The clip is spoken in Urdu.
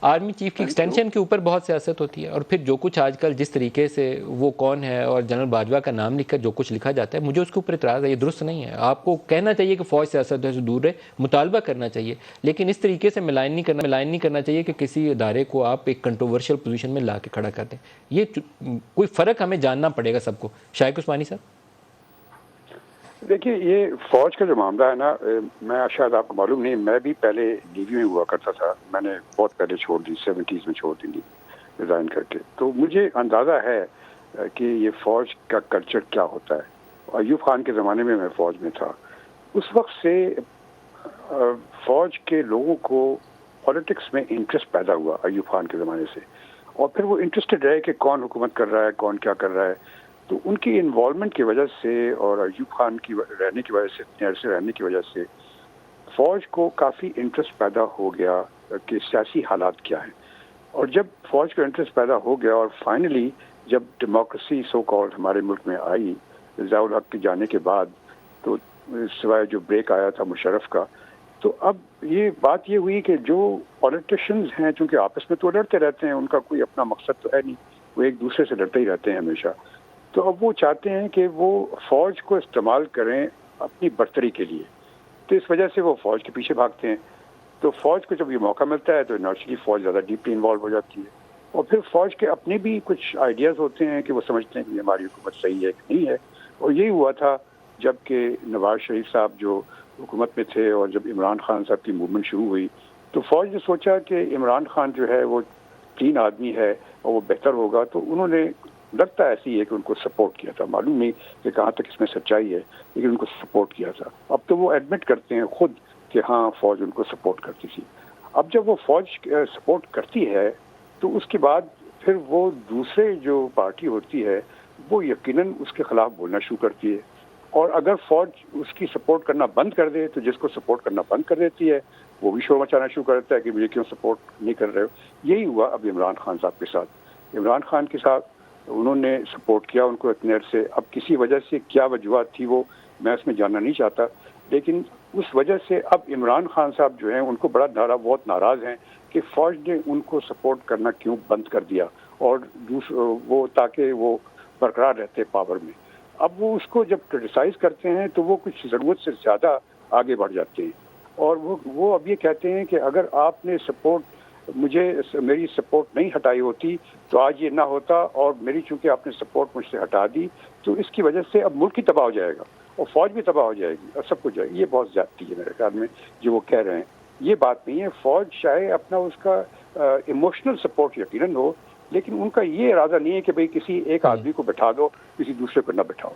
آرمی چیف کی ایکسٹینشن کے اوپر بہت سیاست ہوتی ہے، اور پھر جو کچھ آج کل جس طریقے سے وہ کون ہے اور جنرل باجوہ کا نام لکھ کر جو کچھ لکھا جاتا ہے، مجھے اس کے اوپر اعتراض ہے. یہ درست نہیں ہے. آپ کو کہنا چاہیے کہ فوج سیاست سے دور رہے، مطالبہ کرنا چاہیے، لیکن اس طریقے سے ملائن نہیں کرنا چاہیے کہ کسی ادارے کو آپ ایک کنٹروورشل پوزیشن میں لا کے کھڑا کر دیں. یہ کوئی فرق ہمیں جاننا پڑے گا سب کو. شائق عثمانی صاحب. دیکھیے، یہ فوج کا جو معاملہ ہے نا، میں شاید آپ کو معلوم نہیں، میں بھی پہلے نیوی میں ہوا کرتا تھا. میں نے بہت پہلے چھوڑ دی، 70s میں چھوڑ دی ریزائن کر کے. تو مجھے اندازہ ہے کہ یہ فوج کا کلچر کیا ہوتا ہے. ایوب خان کے زمانے میں فوج میں تھا. اس وقت سے فوج کے لوگوں کو پولیٹکس میں انٹرسٹ پیدا ہوا ایوب خان کے زمانے سے، اور پھر وہ انٹرسٹڈ رہے کہ کون حکومت کر رہا ہے، کون کیا کر رہا ہے. تو ان کی انوالومنٹ کی وجہ سے اور ایوب خان کی رہنے کی وجہ سے، اتنے عرصے رہنے کی وجہ سے فوج کو کافی انٹرسٹ پیدا ہو گیا کہ سیاسی حالات کیا ہیں. اور جب فوج کا انٹرسٹ پیدا ہو گیا اور فائنلی جب ڈیموکریسی سو کالڈ ہمارے ملک میں آئی ضیاء الحق کے جانے کے بعد، تو سوائے جو بریک آیا تھا مشرف کا، تو اب یہ بات یہ ہوئی کہ جو پولیٹیشینز ہیں، چونکہ آپس میں تو لڑتے رہتے ہیں، ان کا کوئی اپنا مقصد تو ہے نہیں، وہ ایک دوسرے سے لڑتے ہی رہتے ہیں ہمیشہ. تو اب وہ چاہتے ہیں کہ وہ فوج کو استعمال کریں اپنی برتری کے لیے. تو اس وجہ سے وہ فوج کے پیچھے بھاگتے ہیں. تو فوج کو جب یہ موقع ملتا ہے تو نیچرلی فوج زیادہ ڈیپلی انوالو ہو جاتی ہے. اور پھر فوج کے اپنے بھی کچھ آئیڈیاز ہوتے ہیں کہ وہ سمجھتے ہیں کہ ہماری حکومت صحیح ہے کہ نہیں ہے. اور یہی ہوا تھا جب کہ نواز شریف صاحب جو حکومت میں تھے اور جب عمران خان صاحب کی موومنٹ شروع ہوئی، تو فوج نے سوچا کہ عمران خان جو ہے وہ کلین آدمی ہے اور وہ بہتر ہوگا. تو انہوں نے، لگتا ایسی ہے کہ ان کو سپورٹ کیا تھا. معلوم نہیں کہ کہاں تک اس میں سچائی ہے، لیکن ان کو سپورٹ کیا تھا. اب تو وہ ایڈمٹ کرتے ہیں خود کہ ہاں فوج ان کو سپورٹ کرتی تھی. اب جب وہ فوج سپورٹ کرتی ہے تو اس کے بعد پھر وہ دوسرے جو پارٹی ہوتی ہے وہ یقیناً اس کے خلاف بولنا شروع کرتی ہے. اور اگر فوج اس کی سپورٹ کرنا بند کر دے تو جس کو سپورٹ کرنا بند کر دیتی ہے وہ بھی شور مچانا شروع کر دیتا ہے کہ مجھے کیوں سپورٹ نہیں کر رہے ہو. یہی ہوا اب عمران خان صاحب کے ساتھ. عمران خان کے ساتھ انہوں نے سپورٹ کیا ان کو اتنے عرصے. اب کسی وجہ سے کیا وجوہات تھی وہ میں اس میں جاننا نہیں چاہتا، لیکن اس وجہ سے اب عمران خان صاحب جو ہیں ان کو بہت ناراض ہیں کہ فوج نے ان کو سپورٹ کرنا کیوں بند کر دیا، اور وہ تاکہ وہ برقرار رہتے پاور میں. اب وہ اس کو جب کرٹیسائز کرتے ہیں تو وہ کچھ ضرورت سے زیادہ آگے بڑھ جاتے ہیں. اور وہ اب یہ کہتے ہیں کہ اگر آپ نے میری سپورٹ نہیں ہٹائی ہوتی تو آج یہ نہ ہوتا، اور میری چونکہ آپ نے سپورٹ مجھ سے ہٹا دی تو اس کی وجہ سے اب ملک ہی تباہ ہو جائے گا اور فوج بھی تباہ ہو جائے گی اور سب کچھ جائے گی. یہ بہت زیادتی ہے میرے خیال میں جو وہ کہہ رہے ہیں. یہ بات نہیں ہے. فوج چاہے اپنا اس کا ایموشنل سپورٹ یقیناً ہو، لیکن ان کا یہ ارادہ نہیں ہے کہ بھئی کسی ایک آدمی کو بٹھا دو، کسی دوسرے کو نہ بٹھاؤ.